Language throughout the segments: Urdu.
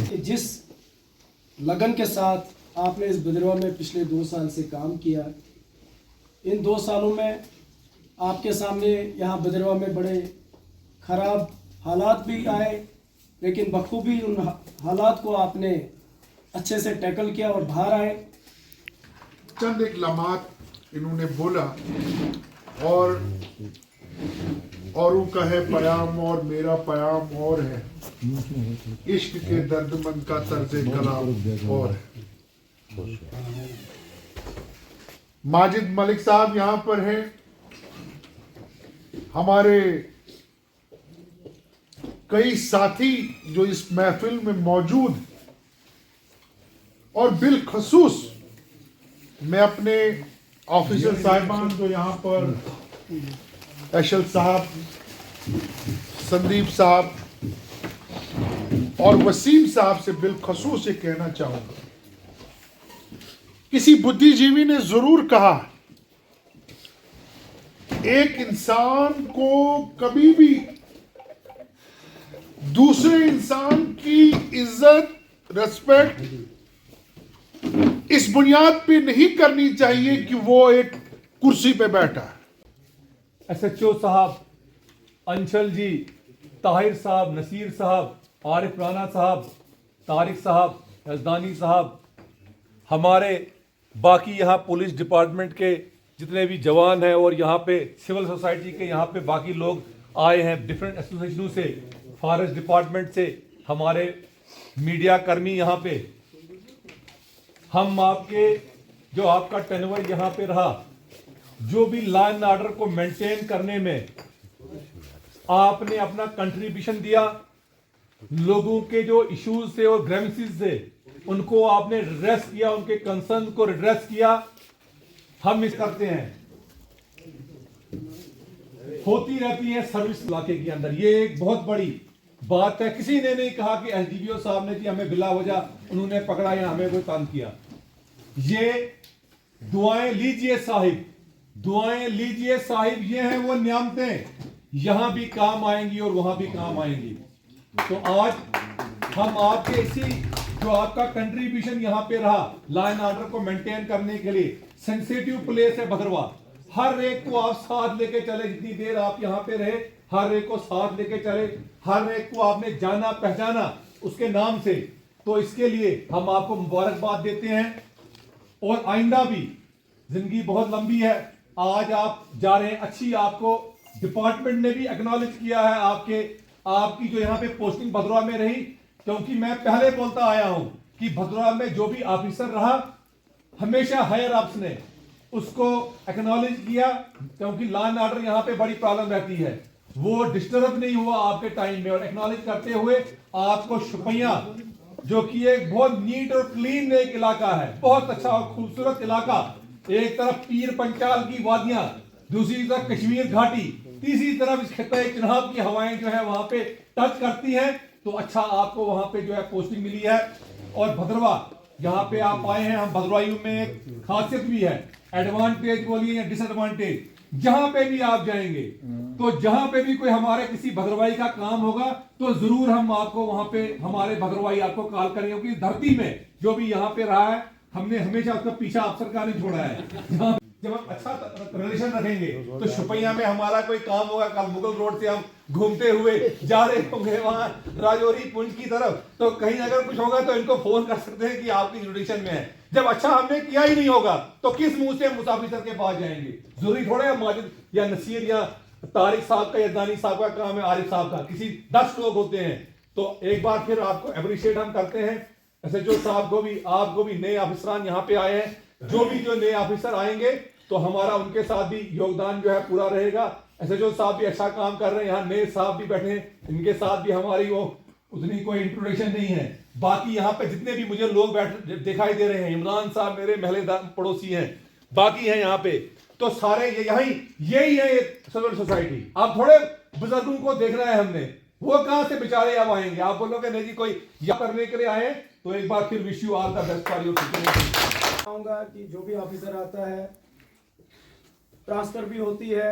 کہ جس لگن کے ساتھ آپ نے اس بدرواہ میں پچھلے 2 سال سے کام کیا، ان 2 سالوں میں آپ کے سامنے یہاں بدرواہ میں بڑے خراب حالات بھی آئے، لیکن بخوبی ان حالات کو آپ نے اچھے سے ٹیکل کیا اور باہر آئے۔ چند ایک لمحات انہوں نے بولا اور اوروں کا ہے پیام اور میرا پیام اور ہے، عشق کے درد مند کا طرز کلام اور ہے۔ ماجد ملک صاحب یہاں پر ہیں، ہمارے کئی ساتھی جو اس محفل میں موجود، اور بالخصوص میں اپنے آفیسر صاحبان جو یہاں پر ایشل صاحب، سندیپ صاحب اور وسیم صاحب سے بالخصوص یہ کہنا چاہوں گا، کسی بدھی جیوی نے ضرور کہا ایک انسان کو کبھی بھی دوسرے انسان کی عزت، ریسپیکٹ اس بنیاد پہ نہیں کرنی چاہیے کہ وہ ایک کرسی پہ بیٹھا ہے۔ ایس ایچ او صاحب، انشل جی، طاہر صاحب، نصیر صاحب، عارف رانا صاحب، طارق صاحب، یزدانی صاحب، ہمارے باقی یہاں پولیس ڈپارٹمنٹ کے جتنے بھی جوان ہیں، اور یہاں پہ سول سوسائٹی کے یہاں پہ باقی لوگ آئے ہیں ڈفرینٹ ایسوسیشنوں سے، فارسٹ ڈپارٹمنٹ سے، ہمارے میڈیا کرمی یہاں پہ، ہم آپ کے جو آپ کا ٹینور یہاں پہ رہا، جو بھی لا اینڈ آرڈر کو مینٹین کرنے میں آپ نے اپنا کنٹریبیوشن دیا، لوگوں کے جو ایشوز تھے اور گریونسز تھے ان کو آپ نے ریڈریس کیا، ان کے کنسرن کو ریڈریس کیا، ہم اس کرتے ہیں، ہوتی رہتی ہے سروس علاقے کے اندر، یہ ایک بہت بڑی بات ہے۔ کسی نے نہیں کہا کہ ایس ڈی پی او صاحب نے جی ہمیں بلا وجہ انہوں نے پکڑا یا ہمیں کوئی تنگ کیا۔ یہ دعائیں لیجئے صاحب، دعائیں لیجئے صاحب، یہ ہیں وہ نعمتیں، یہاں بھی کام آئیں گی اور وہاں بھی کام آئیں گی۔ تو آج ہم آپ کے اسی جو آپ کا کنٹریبیوشن یہاں پہ رہا لا اینڈ آرڈر کو مینٹین کرنے کے لیے، سینسیٹیو پلیس ہے بھدرواہ، ہر ایک کو آپ ساتھ لے کے چلے، جتنی دیر آپ یہاں پہ رہے ہر ایک کو ساتھ لے کے چلے، ہر ایک کو آپ نے جانا پہچانا اس کے نام سے، تو اس کے لیے ہم آپ کو مبارکباد دیتے ہیں۔ اور آئندہ بھی زندگی بہت لمبی ہے، آج آپ جا رہے ہیں، اچھی آپ کو ڈپارٹمنٹ نے بھی ایکنالج کیا ہے آپ کی جو یہاں پہ پوسٹنگ بھدرواہ میں رہی، کیونکہ میں پہلے بولتا آیا ہوں کہ بھدرواہ میں جو بھی آفیسر رہا ہمیشہ ہائر اپس نے اس کو ایکنالج کیا، کیونکہ لا اینڈ آرڈر یہاں پہ بڑی پرابلم رہتی ہے، وہ ڈسٹرب نہیں ہوا آپ کے ٹائم میں، اور ایکنالج کرتے ہوئے آپ کو شپیاں جو کہ ایک بہت نیٹ اور کلین ایک علاقہ ہے، بہت اچھا اور خوبصورت علاقہ، ایک طرف پیر پنچال کی وادیاں، دوسری طرف کشمیر گھاٹی، تیسری طرف اس خطہ چناب کی ہوائیں جو ہے وہاں پہ ٹچ کرتی ہیں، تو اچھا آپ کو وہاں پہ جو ہے پوسٹنگ ملی ہے۔ اور بھدرواہ یہاں پہ آپ آئے ہیں، ہم بھدروائیوں میں ایک خاصیت بھی ہے، ایڈوانٹیج بولیے یا ڈس ایڈوانٹیج، جہاں پہ بھی آپ جائیں گے تو جہاں پہ بھی کوئی ہمارے کسی بھدروائی کا کام ہوگا تو ضرور ہم آپ کو وہاں پہ ہمارے بھدروائی آپ کو کال کریں گے، کیونکہ دھرتی میں جو بھی یہاں پہ رہا ہے ہم نے ہمیشہ اس کا پیچھا آپ سرکار نے چھوڑا ہے۔ جب ہم اچھا ریلیشن رکھیں گے تو شپیاں میں ہمارا کوئی کام ہوگا، کل مغل روڈ سے ہم گھومتے ہوئے جا رہے ہوں گے وہاں راجوری پنج کی طرف، تو کہیں اگر کچھ ہوگا تو ان کو فون کر سکتے ہیں کہ آپ کی جوڈیشن میں ہے۔ جب اچھا ہم نے کیا ہی نہیں ہوگا تو کس منہ سے مسافر کے پاس جائیں گے؟ ضروری تھوڑا ہے ماجد یا نصیر یا طارق صاحب کا یا دانی صاحب کا کام ہے، عارف صاحب کا، کسی 10 لوگ ہوتے ہیں۔ تو ایک بار پھر آپ کو اپریشیٹ ہم کرتے ہیں، ایس ایچ او صاحب کو بھی، آپ کو بھی، نئے آفیسران یہاں پہ آئے ہیں، جو نئے آفیسر آئیں گے تو ہمارا ان کے ساتھ بھی یوگدان جو ہے پورا رہے گا۔ ایس ایچ او صاحب بھی اچھا کام کر رہے ہیں، یہاں نئے صاحب بھی بیٹھے ہیں، ان کے ساتھ بھی ہماری وہ اتنی کوئی انٹروڈکشن نہیں ہے۔ باقی یہاں پہ جتنے بھی مجھے لوگ دکھائی دے رہے ہیں، عمران صاحب میرے محلے پڑوسی ہیں، باقی ہیں یہاں پہ، تو سارے یہی ہے سول سوسائٹی۔ آپ تھوڑے بزرگوں کو دیکھ رہے ہیں ہم نے، وہ کہاں سے بیچارے اب آئیں گے؟ آپ بولو کہ نہیں جی کوئی یا کرنے کے لیے آئے، تو ایک بار پھر wish you all the best for your future. چاہوں گا کہ جو بھی آفیسر آتا ہے ٹرانسفر بھی ہوتی ہے،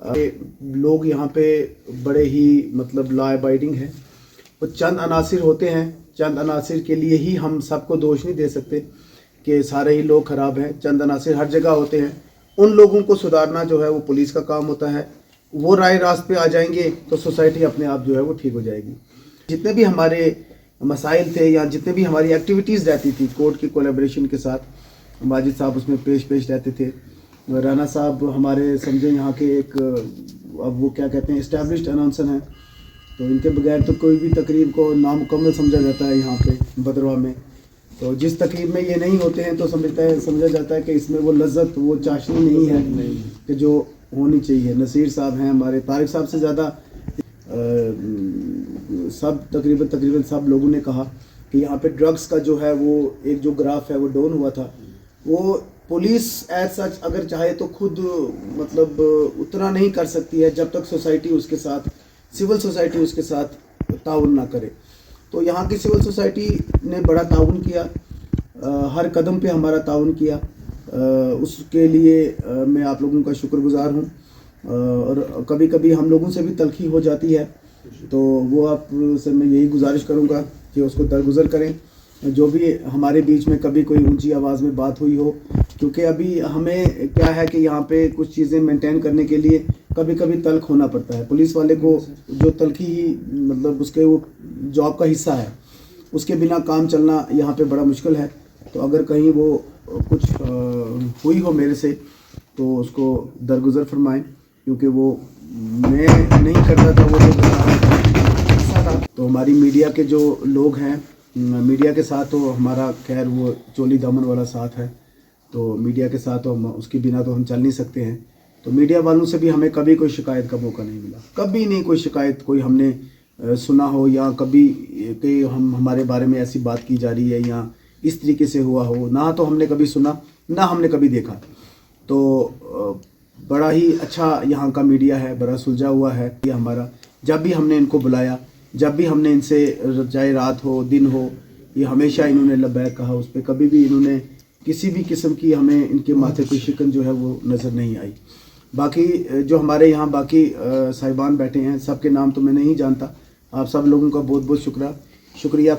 لوگ یہاں پہ بڑے ہی مطلب لا ابائڈنگ ہیں. وہ چند عناصر ہوتے ہیں, چند عناصر کے لیے ہی ہم سب کو دوش نہیں دے سکتے کہ سارے ہی لوگ خراب ہیں. چند عناصر ہر جگہ ہوتے ہیں, ان لوگوں کو سدھارنا جو ہے وہ پولیس کا کام ہوتا ہے. وہ رائے راست پہ آ جائیں گے تو سوسائٹی اپنے آپ جو ہے وہ ٹھیک ہو جائے گی. جتنے بھی ہمارے مسائل تھے یا جتنے بھی ہماری ایکٹیویٹیز رہتی تھی کورٹ کی کولیبریشن کے ساتھ, ماجد صاحب اس میں پیش رہتے تھے. رانا صاحب ہمارے سمجھیں یہاں کے ایک اب وہ کیا کہتے ہیں اسٹیبلشڈ اناؤنسر ہیں, تو ان کے بغیر تو کوئی بھی تقریب کو نامکمل سمجھا جاتا ہے یہاں پہ بدروا میں. تو جس تقریب میں یہ نہیں ہوتے ہیں تو سمجھا جاتا ہے کہ اس میں وہ لذت وہ چاشنی نہیں ہے کہ جو ہونی چاہیے. نصیر صاحب ہیں ہمارے, طارق صاحب سے زیادہ سب تقریباً سب لوگوں نے کہا کہ یہاں پہ ڈرگس کا جو ہے وہ ایک جو گراف ہے وہ ڈاؤن ہوا تھا. وہ پولیس ایز سچ اگر چاہے تو خود مطلب اتنا نہیں کر سکتی ہے جب تک سوسائٹی اس کے ساتھ, سول سوسائٹی اس کے ساتھ تعاون نہ کرے. تو یہاں کی سول سوسائٹی نے بڑا تعاون کیا, ہر قدم پہ ہمارا تعاون کیا. اس کے لیے میں آپ لوگوں کا شکر گزار ہوں. اور کبھی کبھی ہم لوگوں سے بھی تلخی ہو جاتی ہے, تو وہ آپ سے میں یہی گزارش کروں گا کہ اس کو درگزر کریں. جو بھی ہمارے بیچ میں کبھی کوئی اونچی آواز میں بات ہوئی ہو, کیونکہ ابھی ہمیں کیا ہے کہ یہاں پہ کچھ چیزیں مینٹین کرنے کے لیے کبھی کبھی تلخ ہونا پڑتا ہے. پولیس والے کو جو تلخی ہی مطلب اس کے وہ جاب کا حصہ ہے, اس کے بنا کام چلنا یہاں پہ بڑا مشکل ہے. تو اگر کہیں وہ کچھ ہوئی ہو میرے سے تو اس کو درگزر فرمائیں, کیونکہ وہ میں نہیں کرتا تھا, وہ حصہ تھا. تو ہماری میڈیا کے جو لوگ ہیں, میڈیا کے ساتھ تو ہمارا خیر وہ چولی دامن والا ساتھ ہے, تو میڈیا کے ساتھ تو ہم اس کے بنا تو ہم چل نہیں سکتے ہیں. تو میڈیا والوں سے بھی ہمیں کبھی کوئی شکایت کا موقع نہیں ملا, کبھی نہیں کوئی شکایت کوئی ہم نے سنا ہو یا کبھی کہ ہمارے بارے میں ایسی بات کی جا رہی ہے یا اس طریقے سے ہوا ہو, نہ تو ہم نے کبھی سنا نہ ہم نے کبھی دیکھا. تو بڑا ہی اچھا یہاں کا میڈیا ہے, بڑا سلجھا ہوا ہے. یہ ہمارا جب بھی ہم نے ان کو بلایا, جب بھی ہم نے ان سے چاہے رات ہو دن ہو, یہ ہمیشہ انہوں نے لبیک کہا. اس پہ کبھی بھی انہوں نے کسی بھی قسم کی ہمیں ان کے ماتھے کوئی شکن جو ہے وہ نظر نہیں آئی. باقی جو ہمارے یہاں باقی صاحبان بیٹھے ہیں سب کے نام تو میں نہیں جانتا. آپ سب لوگوں کا بہت بہت شکریہ.